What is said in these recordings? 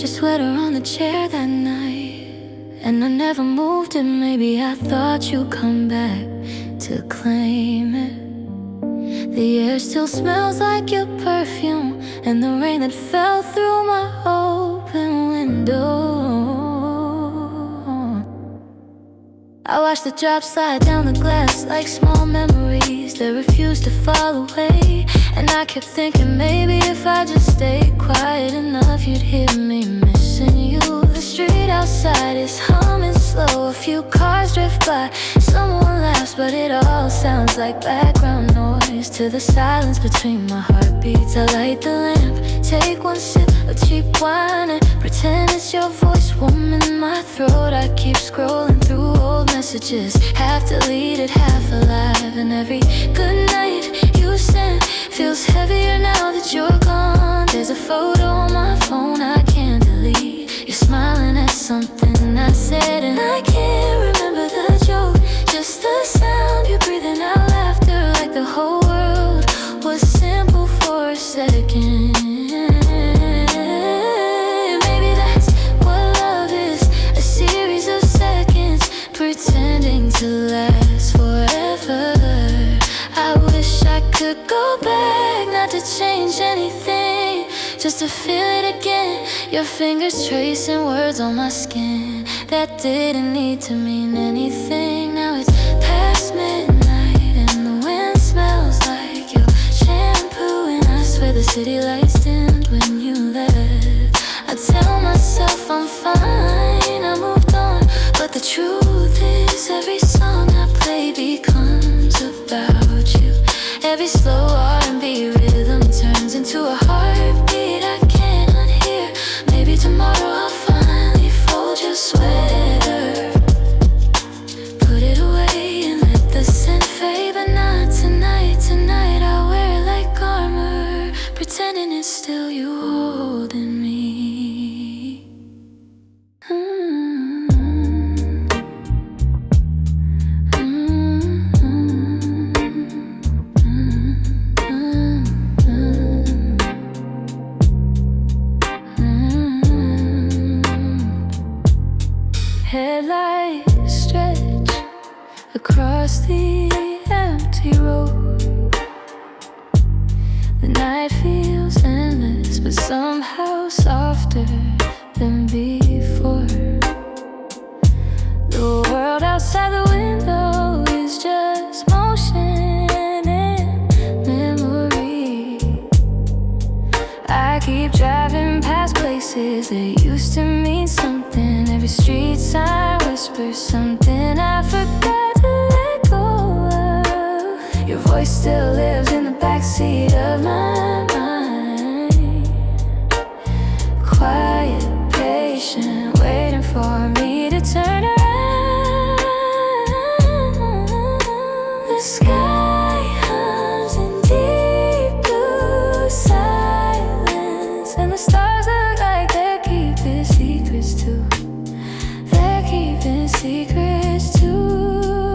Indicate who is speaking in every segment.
Speaker 1: your sweater on the chair that night, and I never moved it. Maybe I thought you'd come back to claim it. The air still smells like your perfume, and the rain that fell through my open window. I watch the drops slide down the glass like small memories that refuse to fall away. And I kept thinking maybe if I just stayed quiet enough, you'd hear me missing you. The street outside is humming slow. A few cars drift by, someone laughs, but it all sounds like background noise to the silence between my heartbeats. I light the lamp, take one sip of cheap wine, and pretend it's your voice warm in my throat. I keep scrolling through old messages, half deleted, half alive. And every good night you sent feels heavier now that you're gone. There's a photo on my phone I can't delete. You're smiling at something I said, and I can't remember the joke, just the sound you're breathing out laughter, like the whole world was simple for a second. Maybe that's what love is, a series of seconds pretending to last forever. I wish I could go back, not to change anything, just to feel it again. Your fingers tracing words on my skin that didn't need to mean anything. Now it's past midnight and the wind smells like your shampoo, and I swear the city lights dimmed when you left. I tell myself I'm fine, I moved on, but the truth is every song I play becomes about you. Every slow R&B rhythm turns into a heartbeat I can't unhear. Maybe tomorrow I'll finally fold your sweater, put it away and let the scent fade, but not tonight. Tonight I'll wear it like armor, pretending it's still you holding me. Headlights stretch across the empty road. The night feels endless, but somehow softer than before. The world outside the window is just motion and memory. I keep driving past places that used to mean something. Every street sign whispers something I forgot to let go of. Your voice still lives in the backseat of my mind. Quiet, patient, waiting for me to turn around. The sky hums in deep blue silence, and the stars look like they're keeping secrets too. They're keeping secrets too.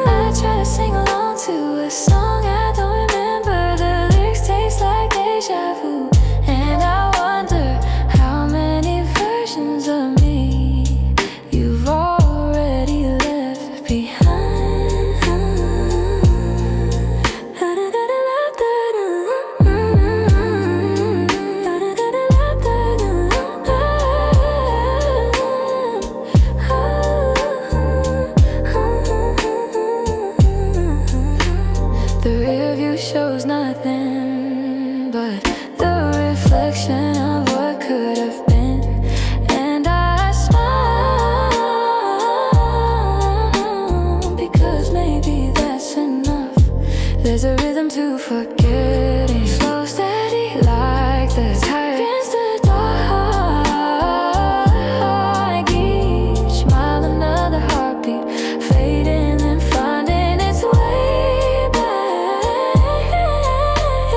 Speaker 1: I try to sing along to a song I don't remember. The lyrics taste like deja vu, and I wonder how many versions of me you've already left behind. The rear view shows nothing but the reflection of what could have been, and I smile because maybe that's enough. There's a rhythm to forgetting, slow, steady like the tire against the door. Like each mile another heartbeat, fading and finding its way back.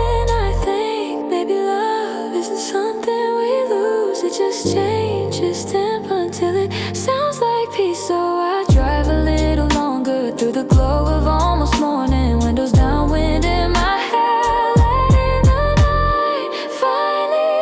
Speaker 1: And I think maybe love isn't something we lose, it just changes tempo until it sounds like peace. So I drive a little longer through the glow of almost morning, windows down, wind in my hair, letting the night finally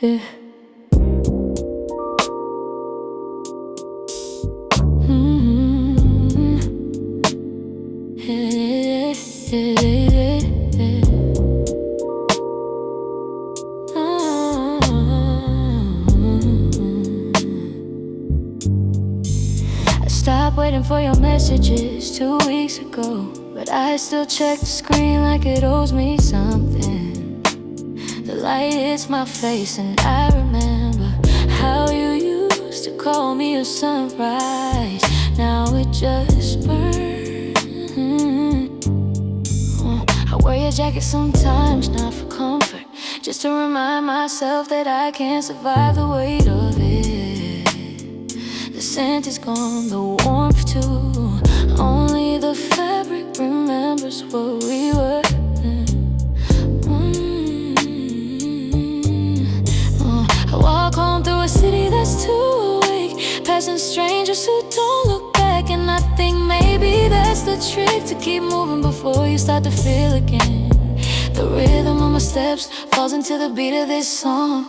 Speaker 1: Yeah. Stopped waiting for your messages 2 weeks ago, but I still check the screen like it owes me something. The light hits my face and I remember how you used to call me a sunrise. Now it just burns. I wear your jacket sometimes, not for comfort, just to remind myself that I can't survive the weight of it. The scent is gone, the warmth too. Only the fabric remembers what we were. I walk home through a city that's too awake, passing strangers who don't look back. And I think maybe that's the trick, to keep moving before you start to feel again. The rhythm of my steps falls into the beat of this song.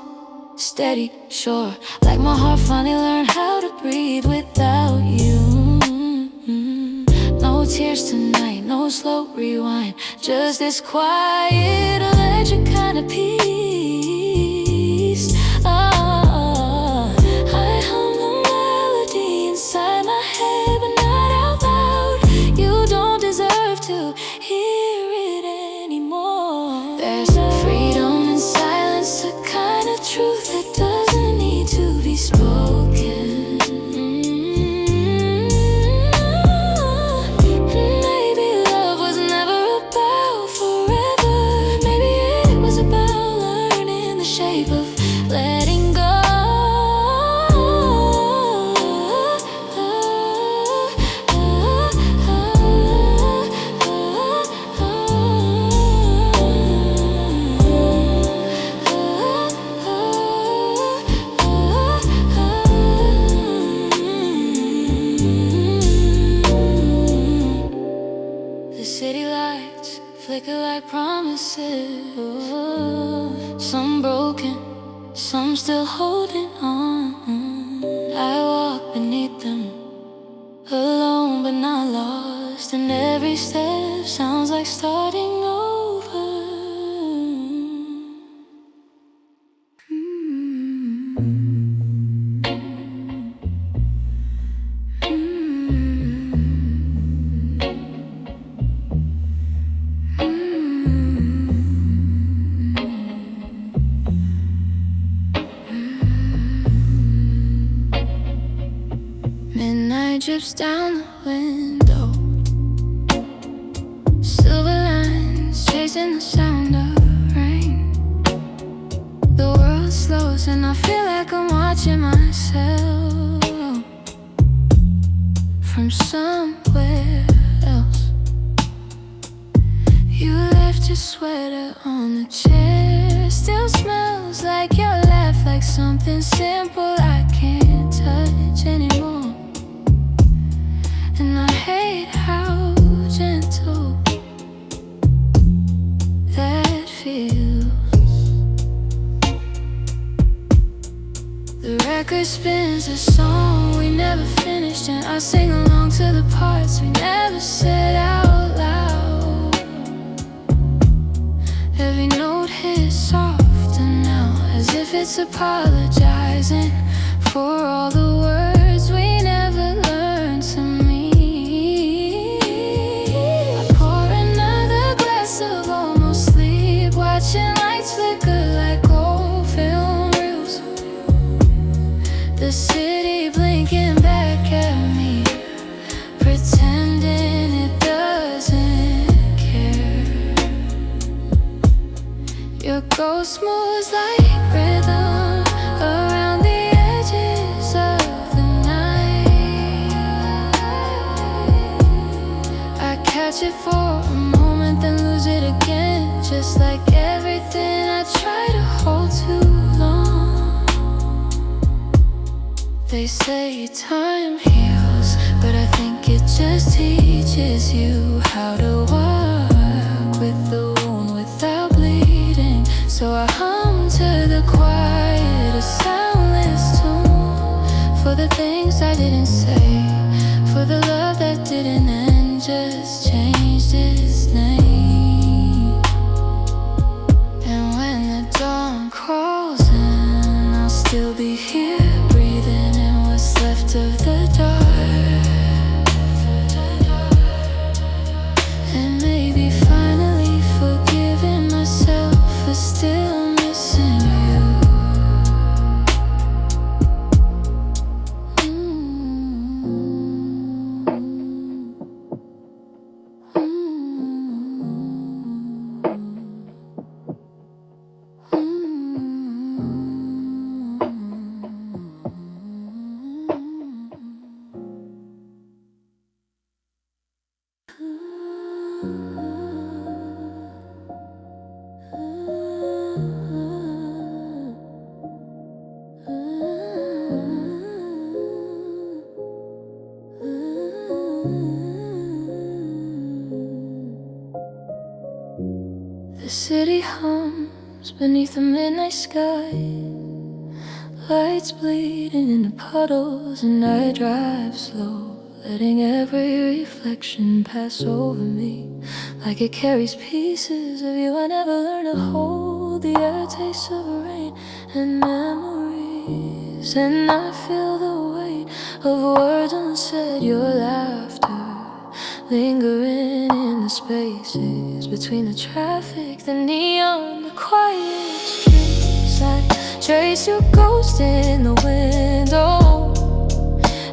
Speaker 1: Steady, sure, like my heart finally learned how to breathe without you. No tears tonight, no slow rewind, just this quiet, electric kind of peace. I hum the melody inside my head, but not out loud. You don't deserve to hear it anymore. There's freedom in silence, a kind of truth that doesn't need to be spoken. Maybe love was never about forever. Maybe it was about learning the shape of letting go. The city lights flicker like promises. Some broken, some still holding on. I walk beneath them, alone but not lost. And every step sounds like starting over. Midnight drips down the window, silver lines chasing the sound of rain. The world slows and I feel like I'm watching myself from somewhere else. You left your sweater on the chair, still smells like your laugh, like something simple I can't touch anymore. And I hate how gentle that feels. The record spins a song we never finished, and I sing along to the parts we never said out loud. Every note hits softer now, as if it's apologizing for all the words we never learned to mean. Of almost sleep, watching lights flicker like old film reels. The city blinking back at me, pretending it doesn't care. Your ghost moves like rhythm around the edges of the night. I catch it for a moment, then lose it again, just like everything I try to hold too long. They say time heals, but I think it just teaches you how to walk with the wound without bleeding. So I hum to the quiet the things I didn't say, for the love that didn't end, just changed its name. And when the dawn crawls in, I'll still be here, breathing in what's left of the dark. And maybe finally forgiving myself for still missing you. The city hums beneath the midnight sky, lights bleeding into puddles, and I drive slow, letting every reflection pass over me like it carries pieces of you I never learned to hold. The air tastes of rain and memories, and I feel the weight of words unsaid. Your laughter lingering in the spaces between the traffic, the neon, the quiet streets. I trace your ghost in the window,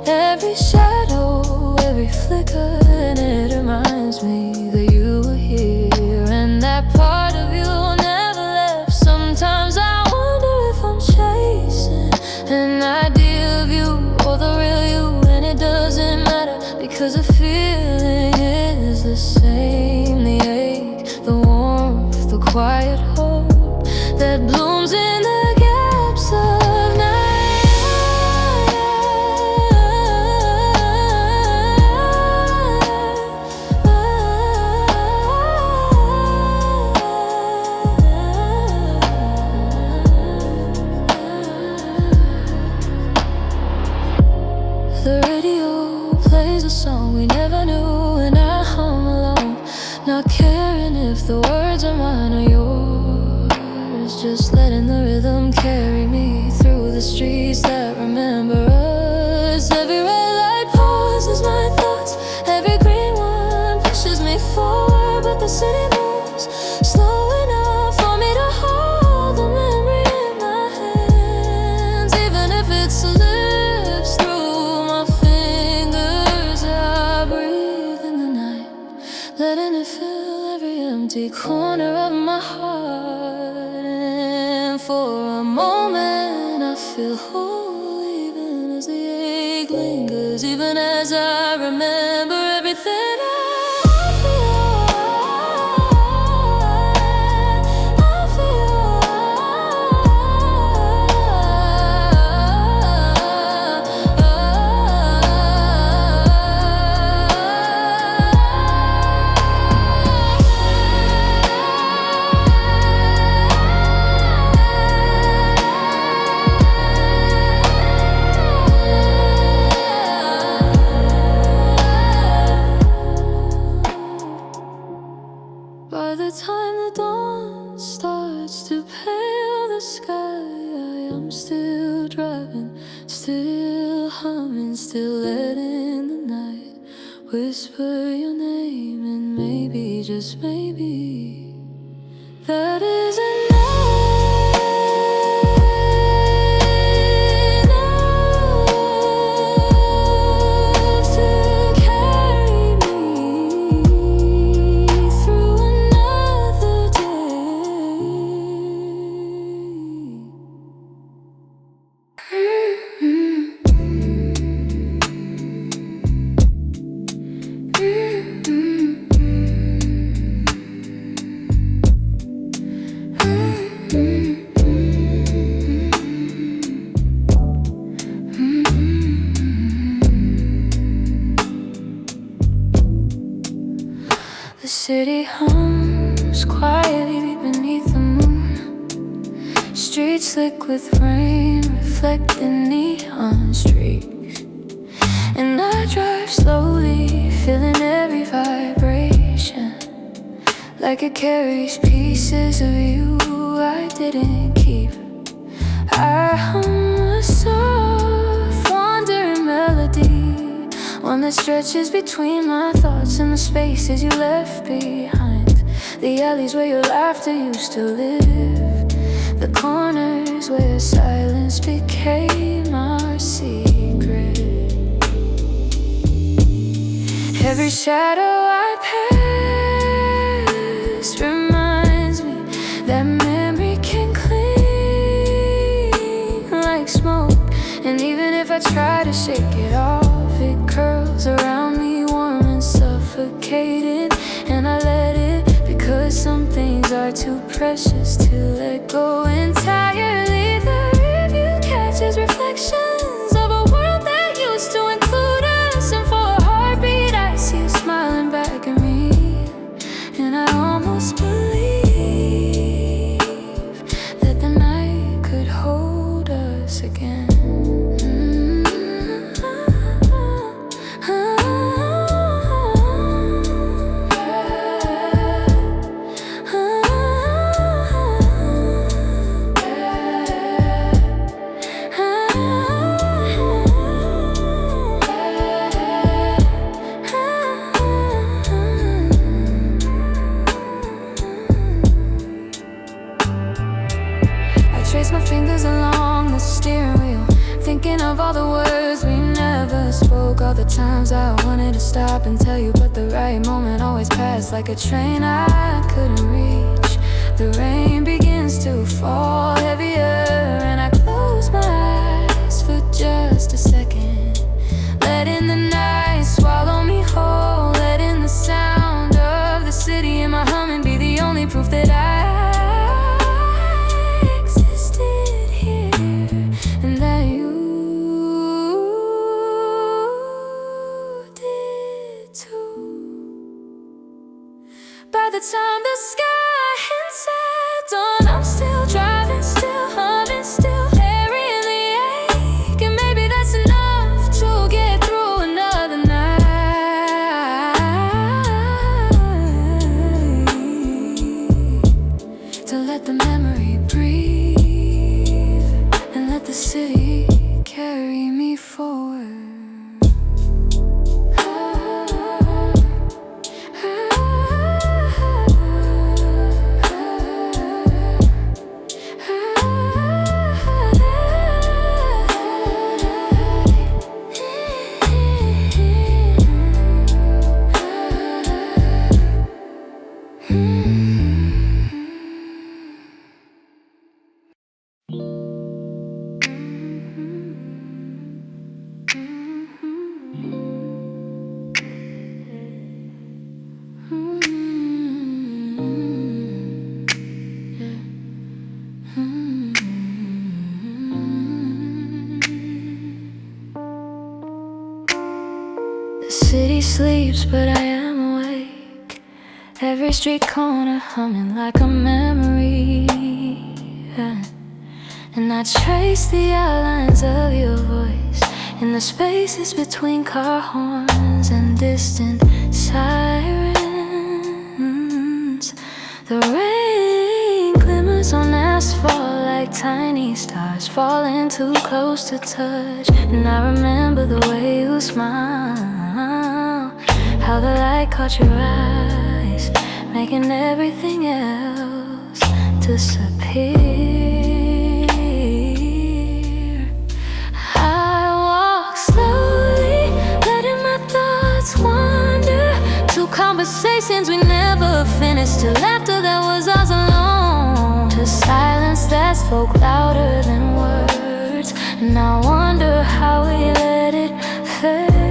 Speaker 1: every shadow, every flicker, and it reminds me that you were here and that part of you never left. Sometimes I wonder if I'm chasing an idea of you or the real you, and it doesn't matter because the feeling is the same. The ache, the warmth, the quiet hope that blooms in the gaps of night. The radio plays a song we never knew, and I hum along, not caring if the words are mine or yours, just letting the rhythm carry me through the streets that remember us. Every red light pauses my thoughts, every green one pushes me forward, but the city moves slow enough for me to hold the memory in my hands, even if it slips through my fingers. I breathe in the night, letting it fill every empty corner of my heart. And for a moment I feel whole, even as the ache lingers, even as I remember everything I By the time the dawn starts to pale the sky, I am still driving, still humming, still letting the night whisper your name. And maybe, just maybe, that is enough. The city hums quietly beneath the moon. Streets slick with rain, reflecting neon streak. And I drive slowly, feeling every vibration, like it carries pieces of you I didn't keep. I hum a soft, wandering melody, one that stretches between my thoughts and the spaces you left behind. The alleys where your laughter used to live, the corners where silence became our secret. Every shadow I pass reminds me that memory can cling like smoke. And even if I try to shake it off, it curls around me, warm and suffocating. And I let it, because some things are too precious to let go entirely. The review catches reflections of a world that used to include us, and for a heartbeat I see you smiling back at me. And I almost believe that the night could hold us again. Trace my fingers along the steering wheel, thinking of all the words we never spoke, all the times I wanted to stop and tell you, but the right moment always passed like a train I couldn't reach. The rain begins to fall heavier, and I close my eyes for just a second, letting the night swallow me whole, letting the sound of the city in my humming be the only proof that I by the time the sky hits at dawn, I'm still driving, still humming, still carrying the ache. And maybe that's enough to get through another night, to let the memory breathe and let the city carry me forward. The city sleeps, but I am awake. Every street corner humming like a memory, yeah. And I trace the outlines of your voice in the spaces between car horns and distant sirens. The rain glimmers on asphalt like tiny stars falling too close to touch. And I remember the way you smile, how the light caught your eyes, making everything else disappear. I walk slowly, letting my thoughts wander to conversations we never finished, to laughter that was ours alone, to silence that spoke louder than words. And I wonder how we let it fade.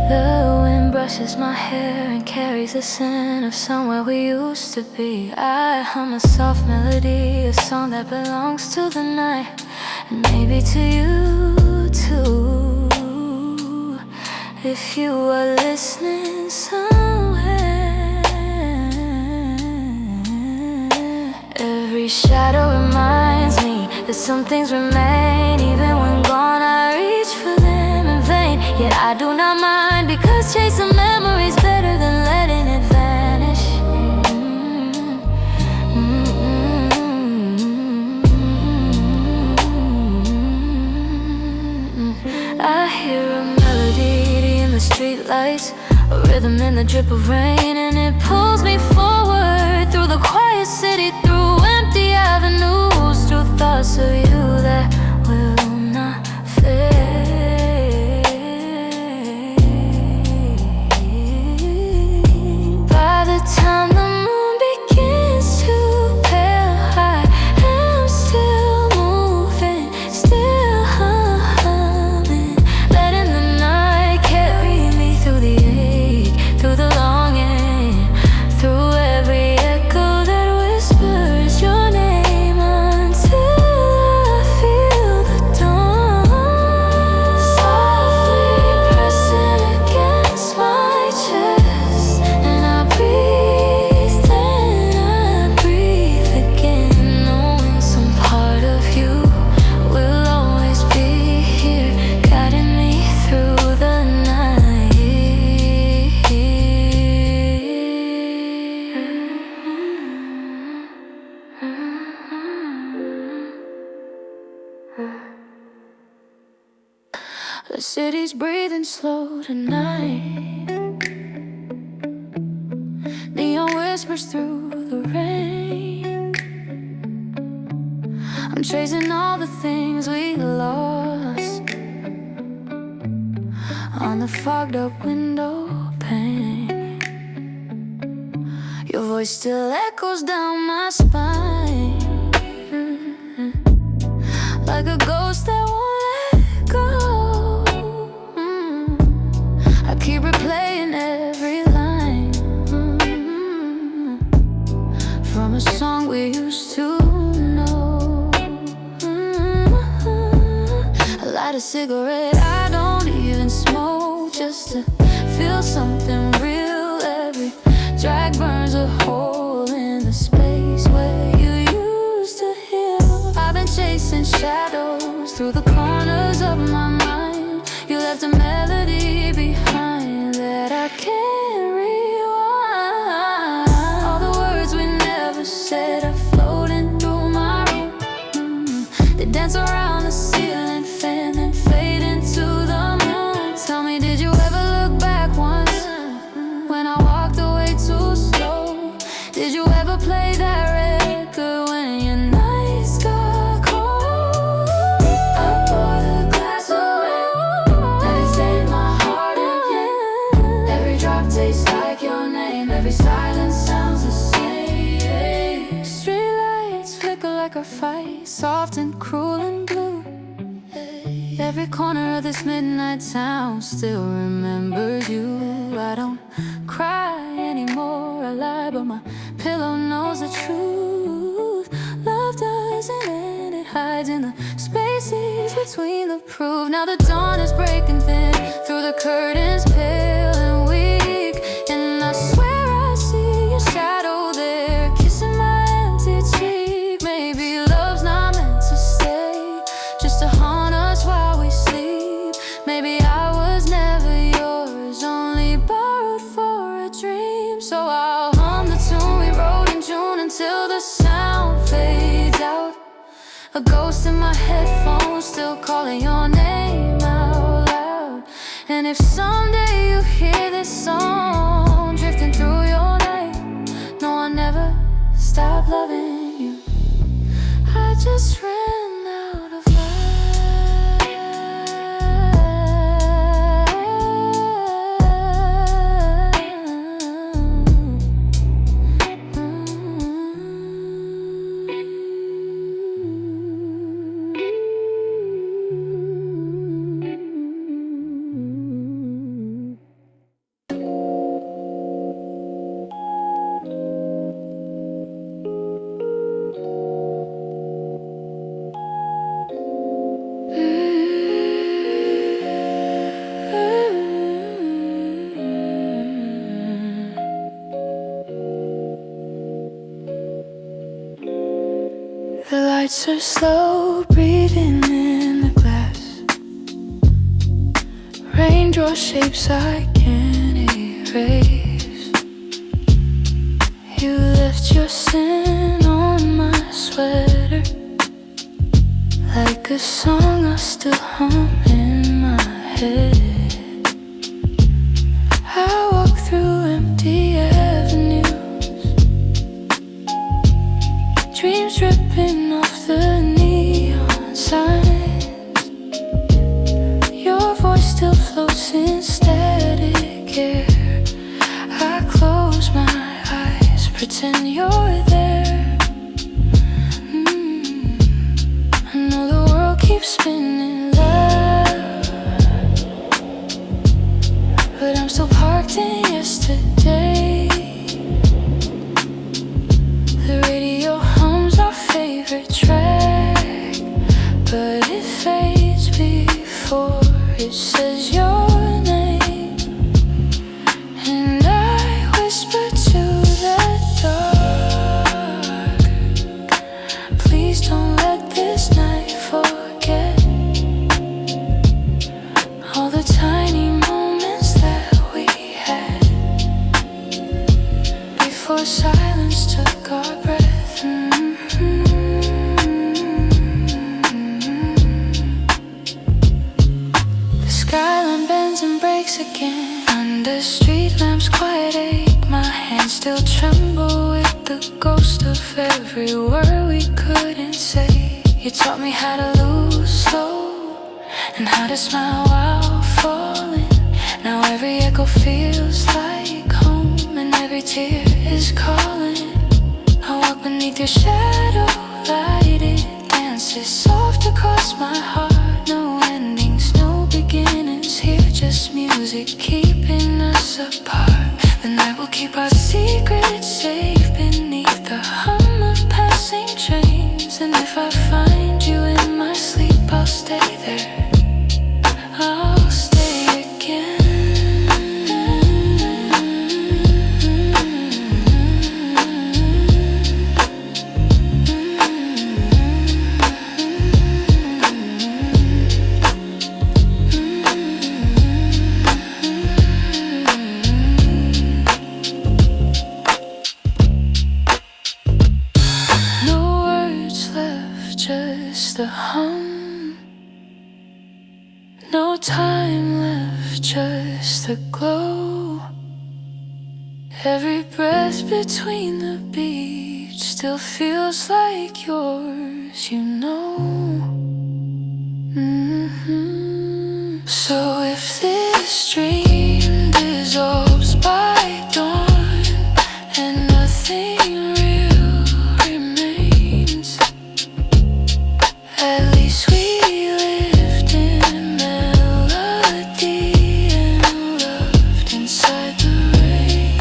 Speaker 1: The wind brushes my hair and carries the scent of somewhere we used to be. I hum a soft melody, a song that belongs to the night, and maybe to you too, if you were listening somewhere. Every shadow reminds me that some things remain even a rhythm in the drip of rain, and it pulls me forward through the quiet city, through empty avenues, through thoughts of you that will not fade. By the time the moon begins to pale, I am still moving, still humming, letting the night carry me through the ache, through the longing, through every echo that whispers your name, until I feel the dawn softly pressing against my chest, and I breathe, then I breathe again, knowing some part of you will always be here, guiding me through the night. The city's breathing slow tonight. Neon whispers through the rain. I'm chasing all the things we lost on the fogged up window pane. Your voice still echoes down my spine, like a ghost that won't let go. I keep replaying every line from a song we used to know. I light a cigarette, I don't even smoke, just to feel something real. Every drag burns a hole in the space where you used to heal. I've been chasing shadows through the corners of my mind. You left a melody behind that I can't rewind. All the words we never said are floating through my room. They dance around the ceiling fan and fade into the moon. Tell me, did you ever look back once when I walked away too slow? Did you ever play that record when your nights got cold? I poured a glass of wine, let it stay in my heart again. Every drop tastes like your name, every silence sounds the same. Streetlights flicker like a fight, soft and cruel and blue. Every corner of this midnight town still remembers you. I don't cry anymore, I lie, but my pillow knows the truth. Love doesn't end, it hides in the spaces between the proof. Now the dawn is breaking thin through the curtains, pale and weak, and I swear I see your shadow there, kissing my empty cheek. Maybe love's not meant to stay, just to haunt us while we sleep. Maybe I was never yours, only borrowed for a dream. So I'll hum the tune we wrote in June until the sound fades out. A ghost in my headphones still calling your name out loud. And if someday you hear this song drifting through your night, no, I'll never stop loving you. I just ran out of the lights are slow breathing in the glass. Rain draws shapes I can't erase. You left your scent on my sweater, like a song I still hum in my head. I walk Dreams dripping off the neon sign. Your voice still floats in static air. I close my eyes, pretend you're there. I know the world keeps spinning loud, but I'm still parked in yesterday. The radio hums our favorite track, but it fades before it says your name. And I whisper to the dark, please don't let this night forget all the tiny moments that we had before silence took our breath. The skyline bends and breaks again under street lamps, quiet ache. My hands still tremble with the ghost of every word we couldn't say. You taught me how to lose slow and how to smile while falling. Now every echo feels like home, and every tear is calling. I walk beneath your shadow, light it dances soft across my heart. No endings, no beginnings here, just music keeping us apart. The night will keep our secrets safe beneath the hum of passing trains. And if I find you in my sleep, I'll stay there. I'll stay again. No words left, just the hum. No time left, just the glow. Every breath between the beats still feels like yours, you know. So if this dream dissolves by dawn and nothing real remains, at least we lived in melody and loved inside the rain.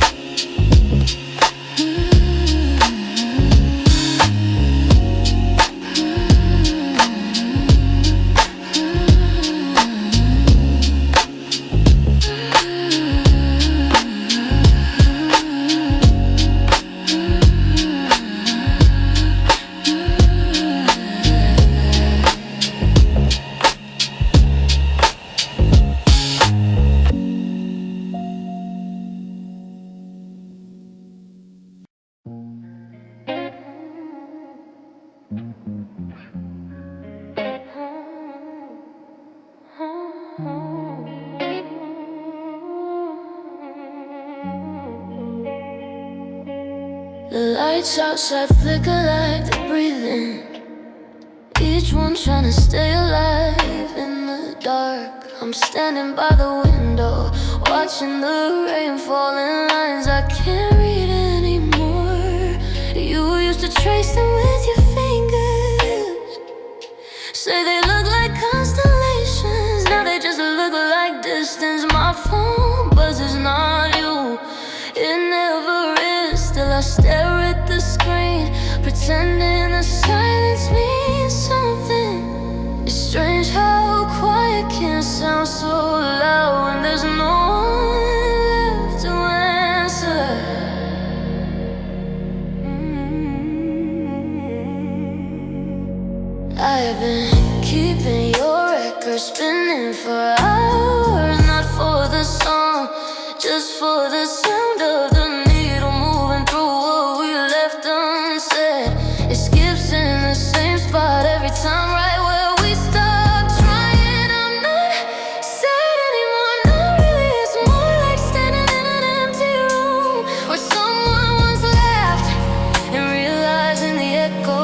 Speaker 1: The lights outside flicker like they're breathing, each one trying to stay alive in the dark. I'm standing by the window, watching the rain fall in lines I can't read anymore. You used to trace them with your fingers, say they look like constellations. Now they just look like distance. My phone buzzes, not you, it never is. Still I stare at the screen, pretending the silence means something. It's strange how quiet can sound so loud when there's no one left to answer. I've been keeping your record spinning for hours, not for the song, just for the sound of the needle moving through what we left unsaid. It skips in the same spot every time, right where we stopped trying. I'm not sad anymore, not really. It's more like standing in an empty room where someone once laughed and realizing the echo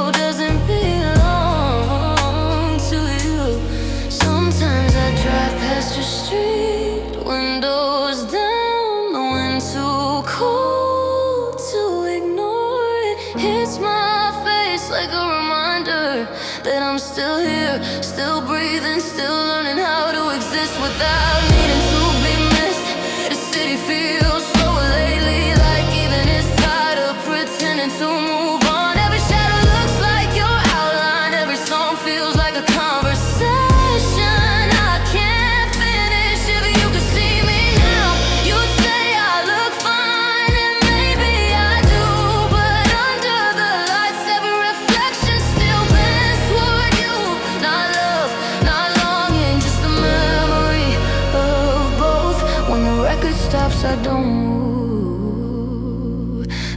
Speaker 1: and still learning how to exist without needing to be missed. The city feels slower lately, like even it's tired of pretending to move on. Every shadow looks like your outline, every song feels like a conversation I can't finish. If you could see me now, you'd say I look fine, and maybe I do, but under the lights every reflection still bends toward you. Not love, not longing, just the memory of both. When the record stops, I don't move.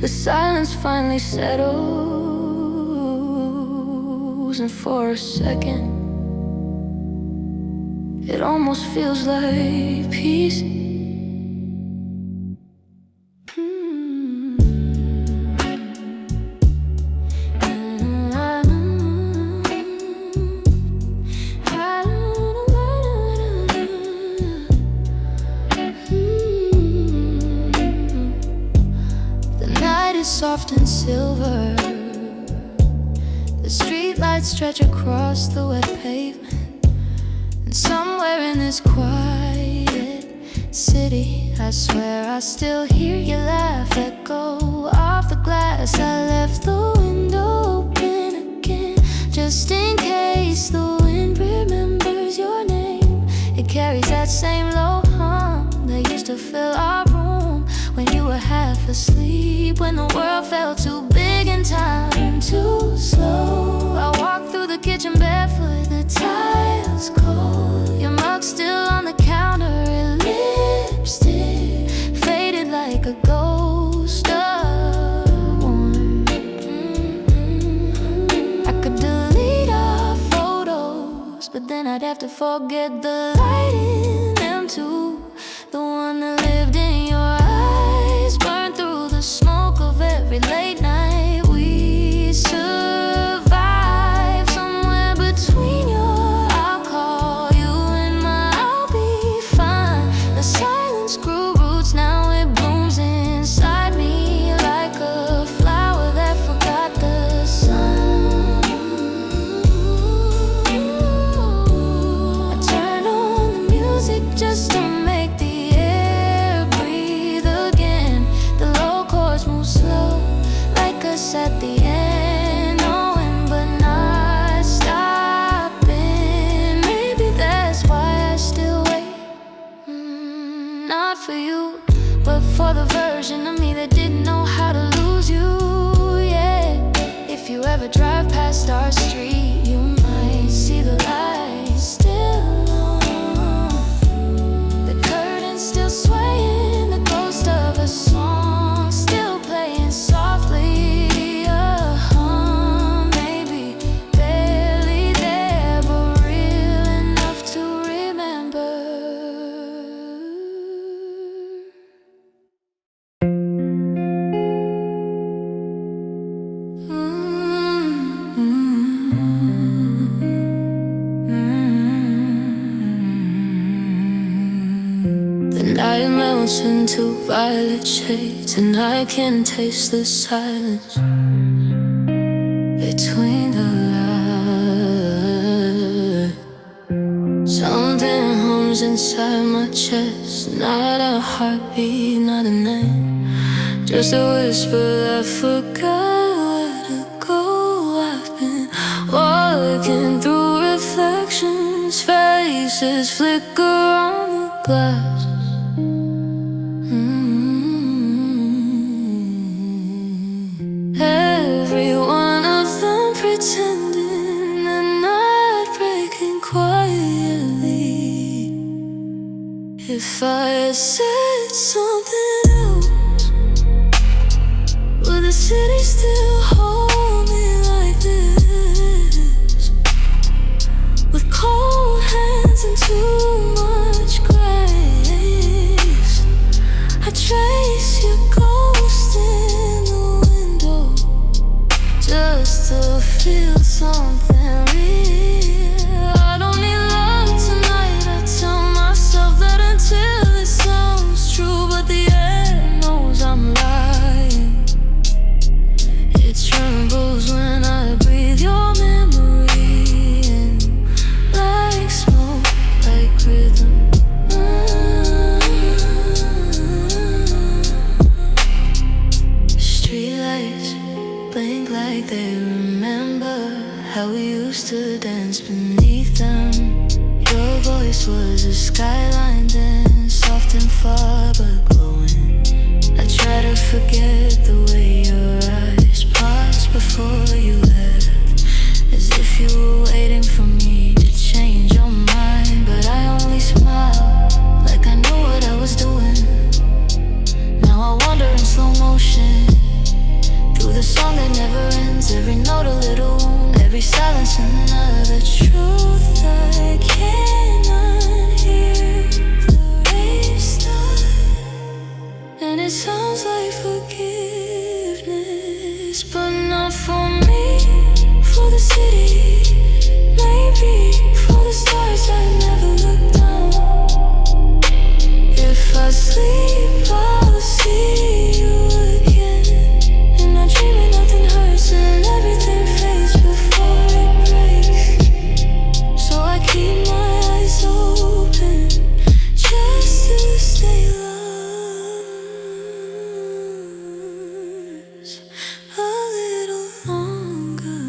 Speaker 1: The silence finally settles, and for a second it almost feels like peace. The night is soft and silver. The streetlights stretch across the wet pavement. And somewhere in this quiet city, I swear I still hear your laugh echo off the glass. I left the window open again, just in case the wind remembers your name. It carries that same low hum that used to fill our room when you were half asleep, when the world felt too big and time too slow. I walked through the kitchen barefoot, the tiles cold, your mug still on the counter, and lipstick faded like a ghost of warmth. I could delete our photos, but then I'd have to forget the light in them too. The one that lived in your eyes, burned through the smoke of every late night we survived. Somewhere between your I'll call you and my I'll be fine. The silence grew roots, now it blooms inside me like a flower that forgot the sun. I turn on the music just to make the air breathe again. The low chords move slow, like us at the end, knowing but not stopping. Maybe that's why I still wait. Not for you, but for the version of me that didn't know how to lose you. Yeah, if you ever drive past our street, you might see the lights still on, the curtains still swaying, the ghost of a song still playing softly. A hum, maybe barely there, but real enough to remember. The night melts into violet shades, and I can taste the silence between the lines. Something hums inside my chest, not a heartbeat, not a name, just a whisper that forgot where to go. I've been walking through reflections, faces flicker on the glass. Every one of them pretending they're not breaking quietly. If I had said something else, would the city still hold me like this? With cold hands and too much grace, I trace your ghost in the window just to feel something real. I don't need love tonight, I tell myself that until it sounds true, but the air knows I'm lying. It trembles when I breathe your memory in, like how we used to dance beneath them. Your voice was a skyline then, soft and far but glowing. I try to forget the way your eyes paused before you left, as if you were waiting for me to change your mind. But I only smiled, like I knew what I was doing. Now I wander in slow motion through the song that never ends. Every note a little wound, every silence another truth. I cannot hear the rain start, and it sounds like forgiveness, but not for me. For the city, maybe for the stars I never looked down. If I sleep, I'll see you again. And I dream that nothing hurts and everything fades before it breaks. So I keep my eyes open just to stay lost a little longer.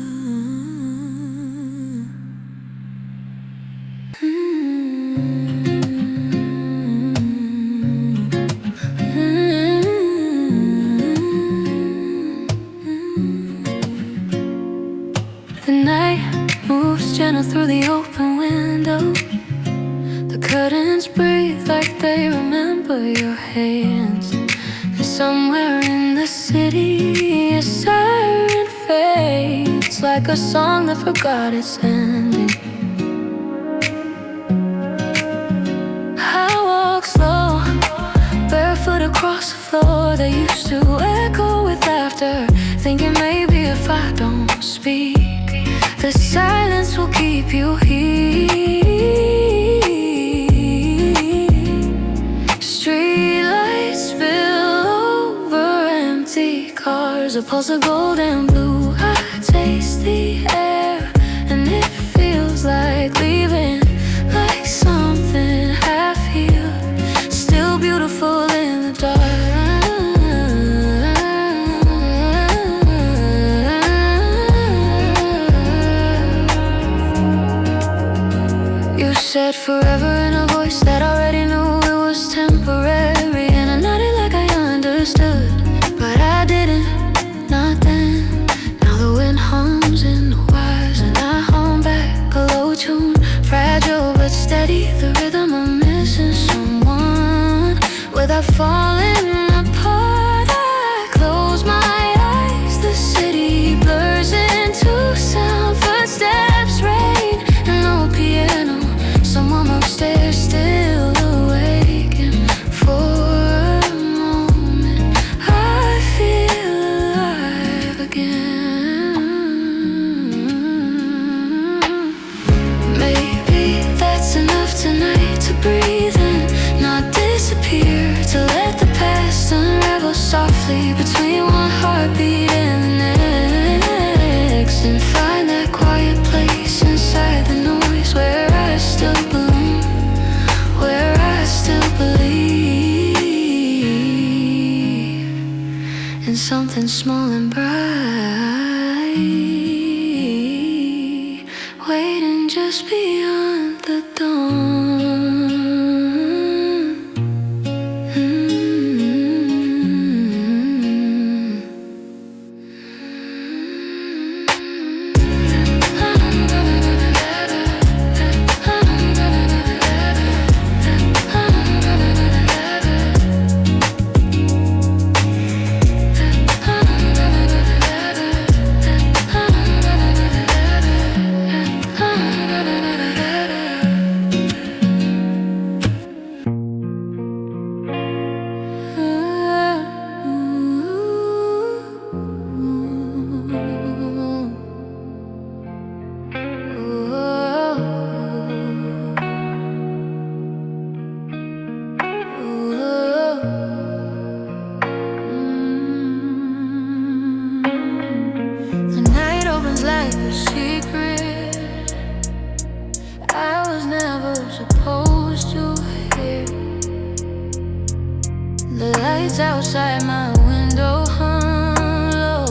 Speaker 1: The night moves gentle through the open window. The curtains breathe like they remember your hands. And somewhere in the city, a siren fades like a song that forgot its ending. I walk slow, barefoot across the floor that used to echo with laughter, thinking maybe if I don't speak, the silence will keep you here. Streetlights spill over empty cars, a pulse of gold and blue. I taste the air and it feels like leaving, like something half healed, still beautiful in the dark. You said forever in a voice that already knew it was temporary, and I nodded like I understood, but I didn't, not then. Now the wind hums in the wires and I hum back a low tune, fragile but steady, the rhythm of missing someone without falling apart. I close my eyes, the city blurs into sound, footsteps, rain, and no piano. Someone upstairs still awake, and for a moment I feel alive again. Maybe that's enough tonight to breathe and not disappear, to let the past unravel softly between one heartbeat and the next, and find that quiet place inside the noise where I still belong, where I still believe in something small and bright, waiting just beyond the dawn. lights outside my window hung low,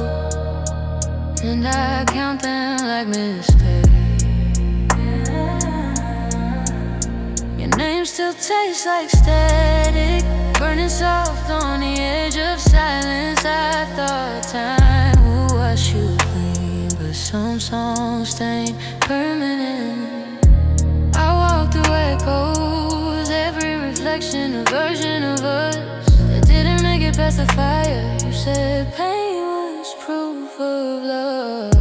Speaker 1: and I count them like mistake. Your name still tastes like static, burning soft on the edge of silence. I thought time would wash you clean, but some songs stay permanent. I walk through echoes, every reflection, a version of us that didn't make it past the fire. You said pain was proof of love.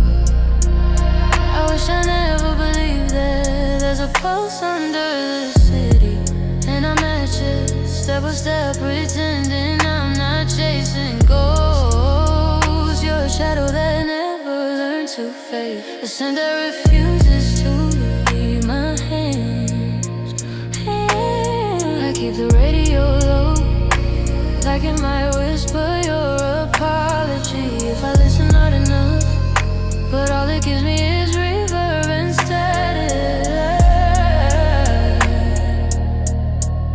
Speaker 1: I wish I never believed that there's a pulse under the city, and I'm matches step by step, pretending I'm not chasing ghosts. You're a shadow that never learned to fade, a scent that refuses to leave my hands. I keep the radio low, like it might whisper your apology if I listen hard enough, but all it gives me is reverb and static.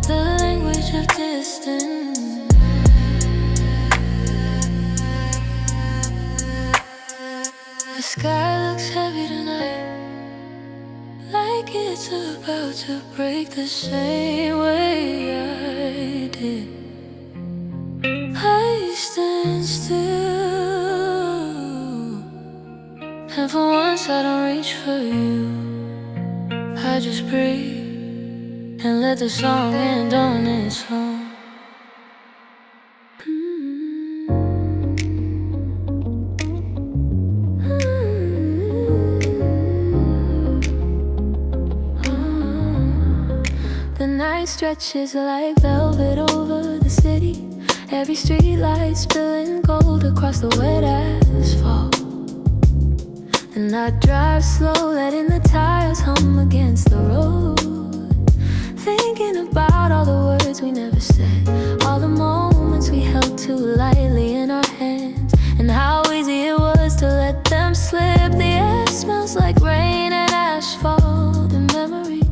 Speaker 1: The language of distance. The sky looks heavy tonight, like it's about to break the same way I did. I stand still, and for once I don't reach for you. I just breathe and let the song end on its own. The night stretches like velvet over the city, every street light spilling gold across the wet asphalt. And I drive slow, letting the tires hum against the road, thinking about all the words we never said, all the moments we held too lightly in our hands, and how easy it was to let them slip. The air smells like rain and asphalt and memory,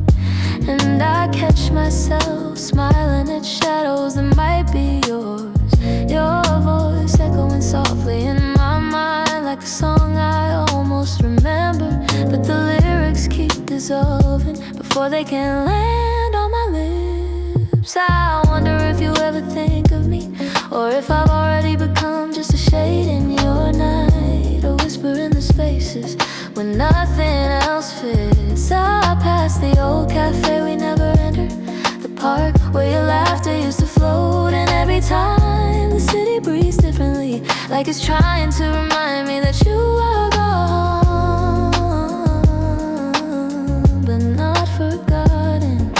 Speaker 1: and I catch myself smiling at shadows that might be yours. Your voice echoing softly in my mind like a song I almost remember, but the lyrics keep dissolving before they can land on my lips. I wonder if you ever think of me, or if I've already become just a shade in your night, a whisper in the spaces when nothing else fits. I pass the old cafe we never entered, the park where your laughter used to float, and every time the city breathes differently, like it's trying to remind me that you are gone, but not forgotten.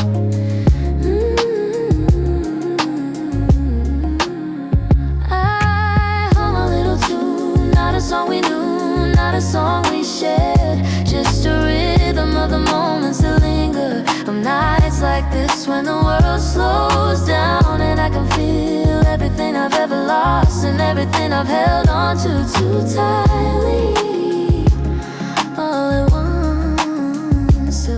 Speaker 1: I hum a little tune, not a song we knew, not a song we shared, just a rhythm of the moments that linger, of nights like this when the world slows down, and I can feel everything I've ever lost and everything I've held on to too tightly, all at once. So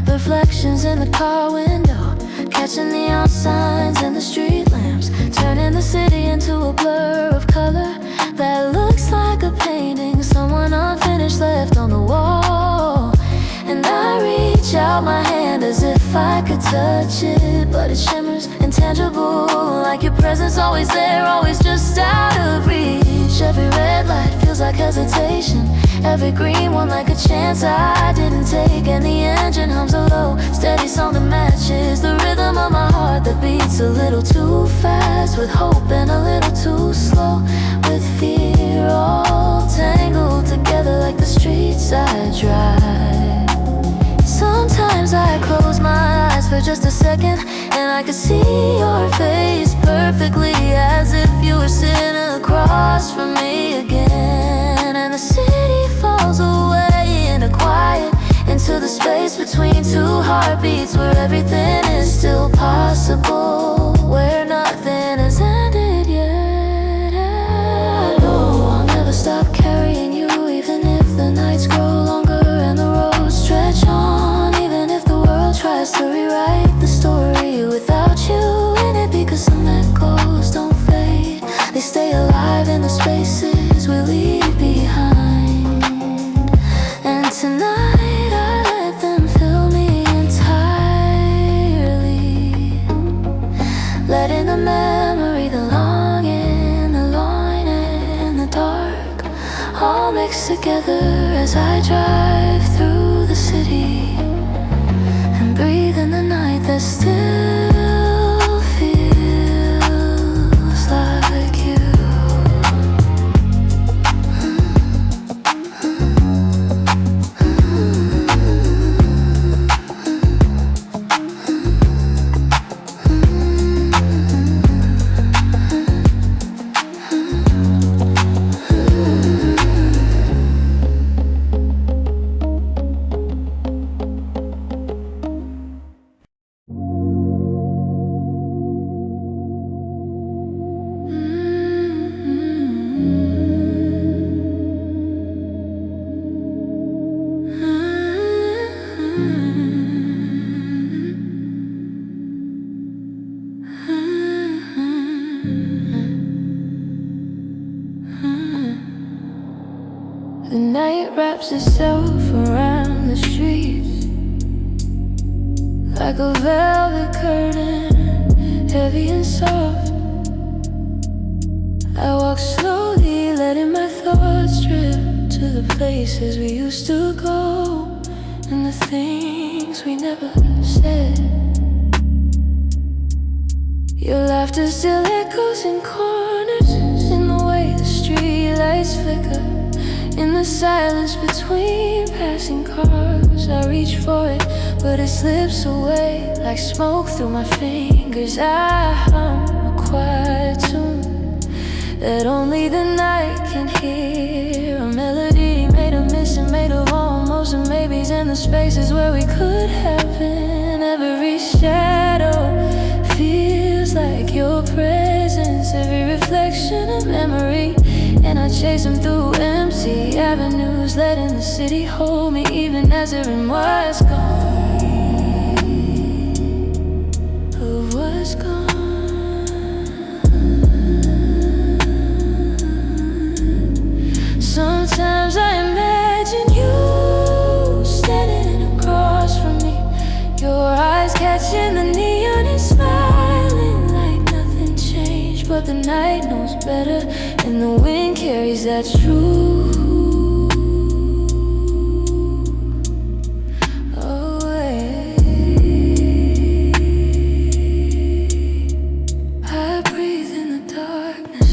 Speaker 1: reflections in the car window, catching neon signs and the street lamps, turning the city into a blur of color that looks like a painting someone unfinished left on the wall. And I reach out my hand as if I could touch it, but it shimmers intangible, like your presence always there, always just out of reach. Every red light feels like hesitation, every green one like a chance I didn't take, and the engine hums a low, steady song that matches the rhythm of my heart that beats a little too fast, with hope and a little too slow, with fear all tangled together like the streets I drive. Sometimes I close my eyes for just a second, and I could see your face perfectly, as if you were sitting across from me again. And the city falls away into quiet, into the space between two heartbeats, where everything is still possible, where nothing has ended yet. I know I'll never stop carrying you, even if the nights grow longer and the roads stretch on, even if the world tries to rewrite the story without you in it, because some echoes don't fade, they stay alive in the spaces we leave behind. And face together as I drive through the city and breathe in the night that still feels like you. The night wraps itself around the streets like a velvet curtain, heavy and soft. I walk slowly, letting my thoughts drift to the places we used to go and the things we never said. Your laughter still echoes in corners, in the way the street lights flicker. In the silence between passing cars, I reach for it, but it slips away like smoke through my fingers. I hum a quiet tune that only the night can hear. A melody made of missing, made of almost and maybes, in the spaces where we could have been. Every shadow feels like your presence, every reflection a memory. And I chase them through empty avenues, letting the city hold me even as every was gone. Of what's gone. Sometimes I imagine you standing across from me, your eyes catching the neon and smiling like nothing changed. But the night knows better, and the wind carries that truth away. I breathe in the darkness,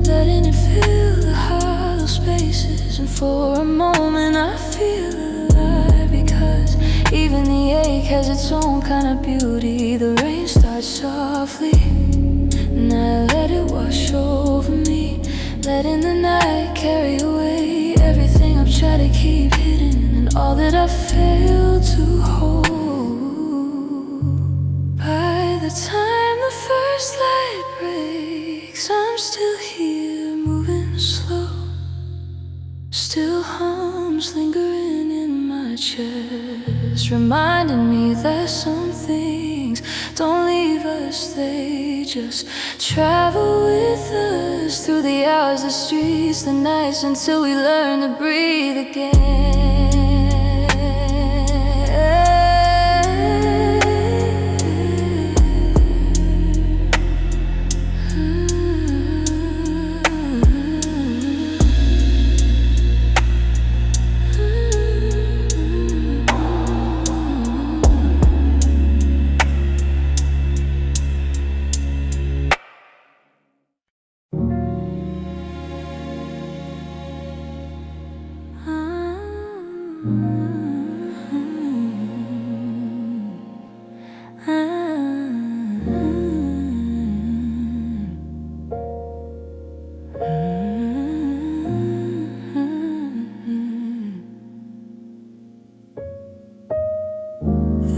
Speaker 1: letting it fill the hollow spaces. And for a moment I feel alive, because even the ache has its own kind of beauty. The rain starts softly, and I let it wash over me, letting the night carry away everything I've tried to keep hidden and all that I've failed to hold. By the time the first light breaks, I'm still here, moving slow. Still hums lingering in my chest, reminding me that some things don't leave us, they just travel with us through the hours, the streets, the nights, until we learn to breathe again.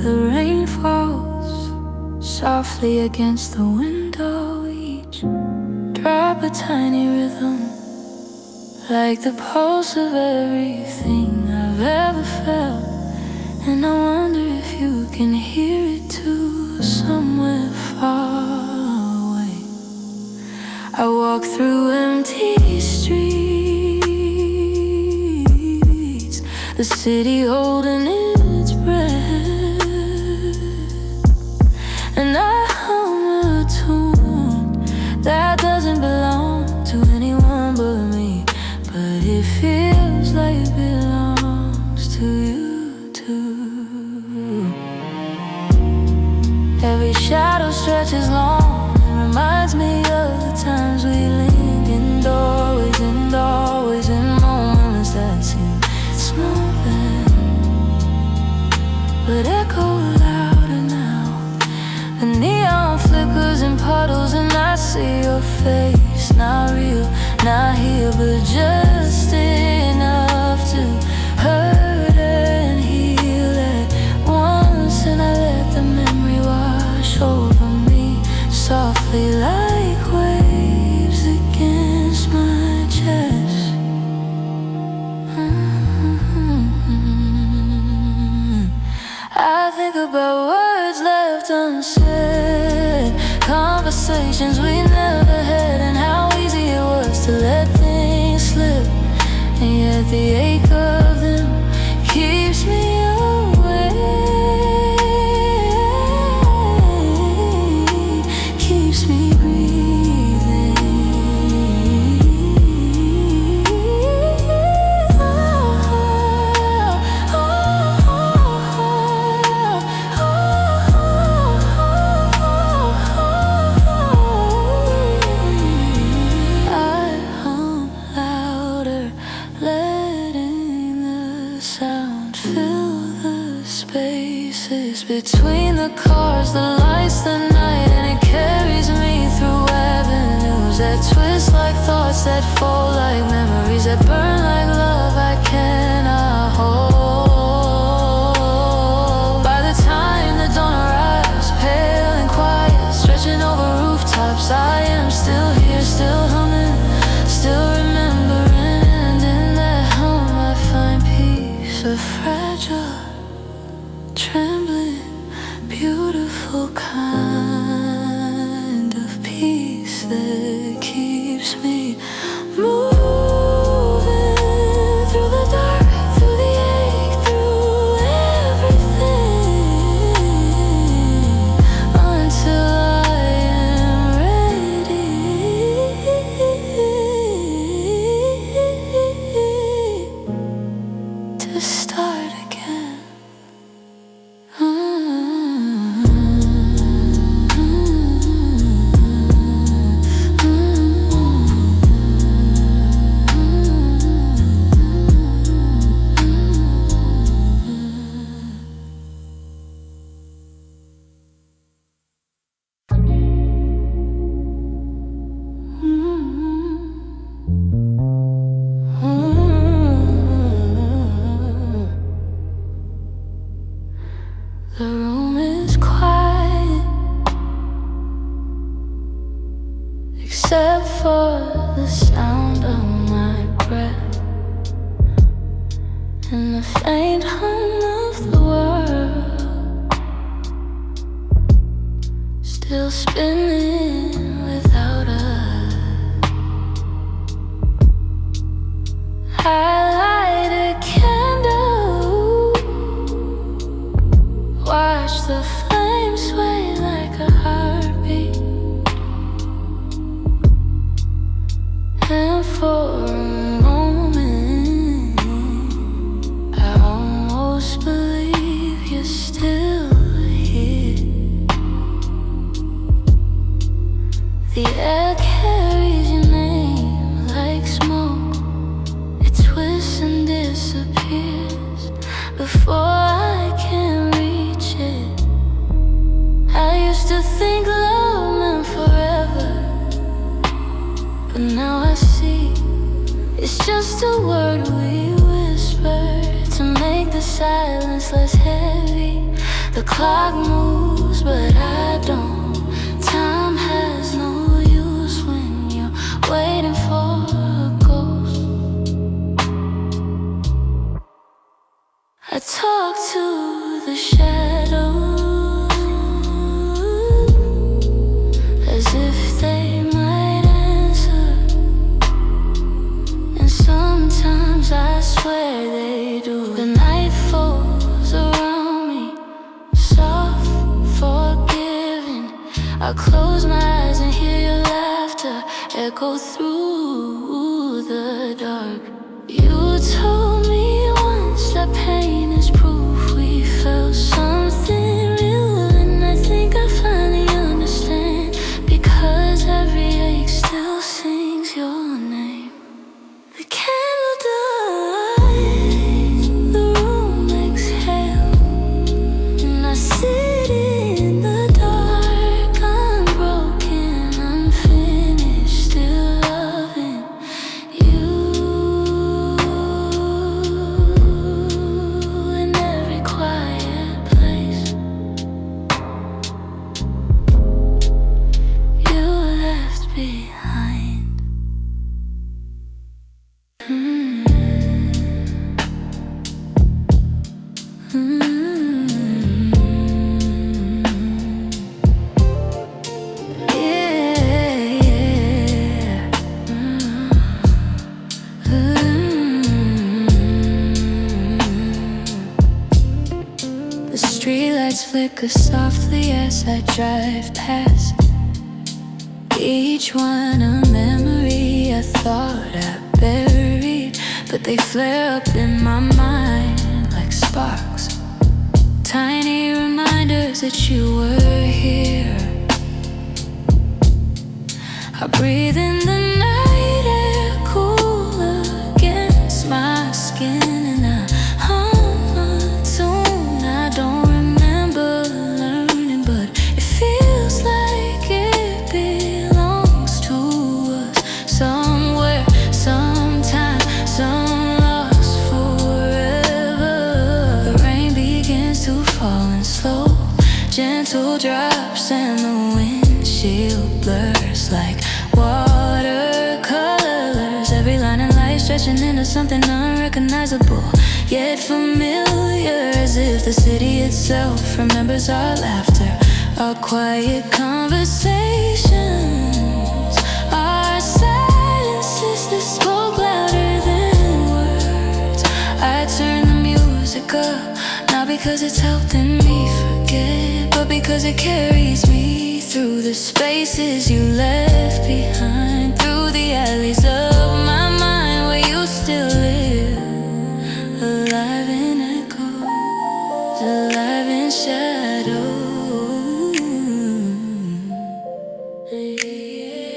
Speaker 1: The rain falls softly against the window, each drop a tiny rhythm, like the pulse of everything I've ever felt. And I wonder if you can hear it too, somewhere far away. I walk through empty streets, the city holding its breath, and I hum a tune that doesn't belong to anyone but me, but it feels Every shadow stretches long. It reminds me of the times we linked in doorways and always in moments that seem small then, but echo louder now. The neon flickers in puddles and I see your face. Not real, not here, but just enough to hurt and heal at once. And I let the memory wash over me softly like waves against my chest. I think about words left unsaid, conversations we never had, and how easy it was to let things slip. And yet the ache of them keeps me awake, keeps me breathing. I hum louder, letting the sound fill the spaces between the cars, the lights, the night, and it carries me through avenues that twist like thoughts, that fall like memories, that burn like love I cannot hold. By the time the dawn arrives, pale and quiet, stretching over rooftops, I am still here, still humming, still remembering, and in that hum I find peace, a fragile, trembling, beautiful kind of peace that keeps me moving through the dark, through the ache, through everything, until I am ready to start again. The room is quiet, except for the sound of my breath and the faint hum of the world, still spinning without us. I light a candle, watch the flame sway like a heartbeat, and for a moment I almost believe you're still here. The air carries your name like smoke, it twists and disappears before I can reach it. I used to think love meant forever, but now I see it's just a word we whisper to make the silence less heavy. The clock moves, but I don't. Time has no use when you're waiting for a ghost. I talk to the shadows as if they might answer, and sometimes I swear they do. The night falls around me, soft, forgiving. I close my eyes and hear your laughter echo through the dark. You told me once that pain is proof we felt something real, and I think I streetlights flicker softly as I drive past. Each one a memory I thought I buried, but they flare up in my mind like sparks. Tiny reminders that you were here. I breathe in the night air, cool against my skin, and I hum a tune I don't remember learning, but it feels like it belongs to us. Somewhere, sometime, some lost forever. The rain begins to fall in slow, gentle drops, and the windshield blurs like watercolors. Every line in life stretching into something unrecognizable, yet familiar, as if the city itself remembers our laughter, our quiet conversations, our silences that spoke louder than words. I turn the music up, not because it's helping me forget, but because it carries me through the spaces you left behind, through the alleys of my mind where you still live, alive in echoes, alive in shadow.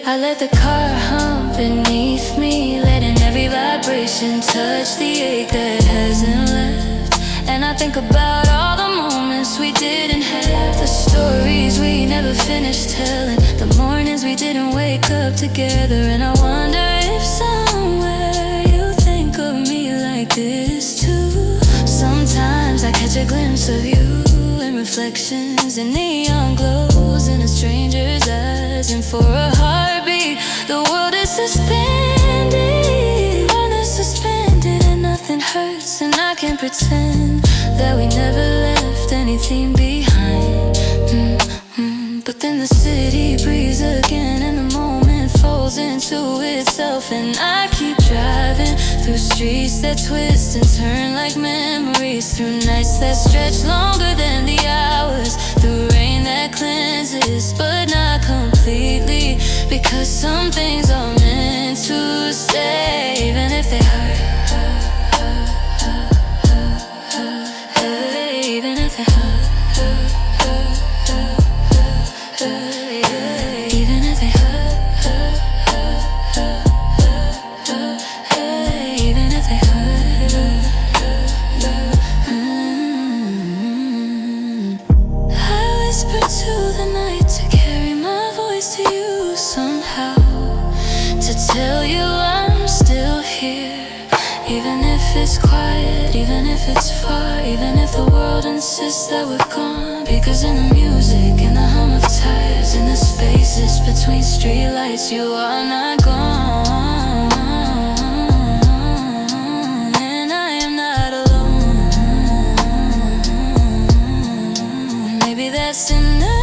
Speaker 1: I let the car hum beneath me, letting every vibration touch the ache that hasn't left. And I think about all the moments we didn't have, the stories we never finished telling, the mornings we didn't wake up together. And I wonder if somewhere you think of me like this too. Sometimes I catch a glimpse of you in reflections and neon glows in a stranger's eyes, and for a heartbeat the world is suspended, one is suspended, and nothing hurts, and I can pretend that we never left anything behind. But then the city breathes again, and the moment falls into itself, and I keep driving through streets that twist and turn like memories, through nights that stretch longer than the hours, through rain that cleanses but not completely, because some things are meant to stay, even if they hurt. Even if they hurt. Even if they hurt. Even if they hurt. I whisper to the night to carry my voice to you somehow, to tell you I'm still here. Even if it's quiet, even if it's far, even if the world insists that we're gone, because in the music, in the hum of tires, in the spaces between streetlights, you are not gone, and I am not alone. Maybe that's enough.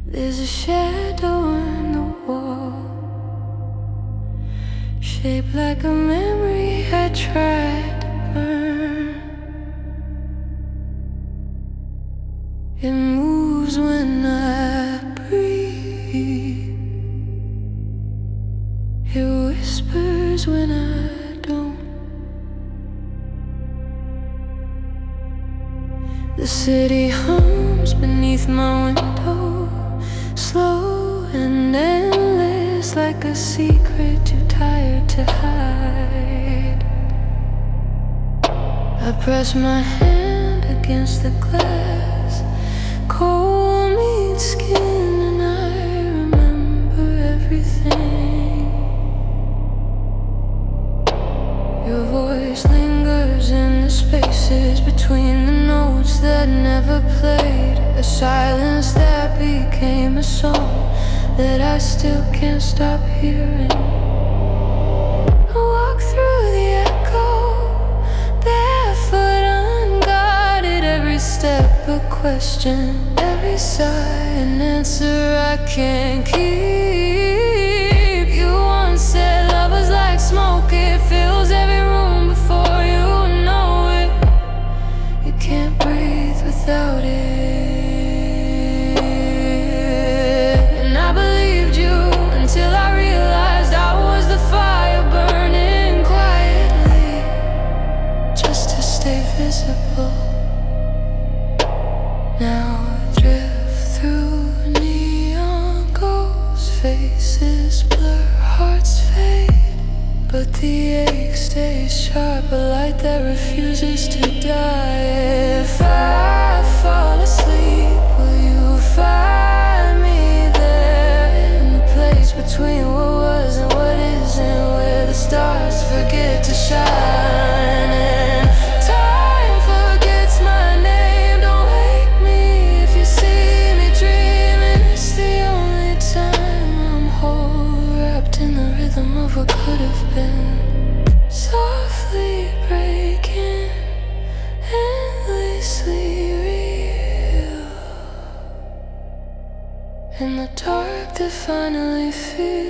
Speaker 1: There's a shadow on the wall, shaped like a memory I tried to burn. It moves when I breathe, it whispers when I don't. The city hums beneath my window, slow and endless, like a secret too tired to hide. I press my hand against the glass, cold meets skin, and I remember everything. that never played, a silence that became a song that I still can't stop hearing. I walk through the echo, barefoot, unguarded, every step a question, every sigh an answer I can't keep. You once said love was like smoke, it fills every room before you know it. You can't breathe without it. And I believed you until I realized I was the fire burning quietly, just to stay visible. Now I drift through neon ghosts, faces blur, hearts fade, but the ache stays sharp, a light that refuses to die. If I fall asleep, will you find me there, in the place between what was and what isn't, where the stars forget to shine and time forgets my name? Don't wake me if you see me dreaming. It's the only time I'm whole, wrapped in the rhythm of what could have been. Softly breaking, endlessly real. In the dark that finally feels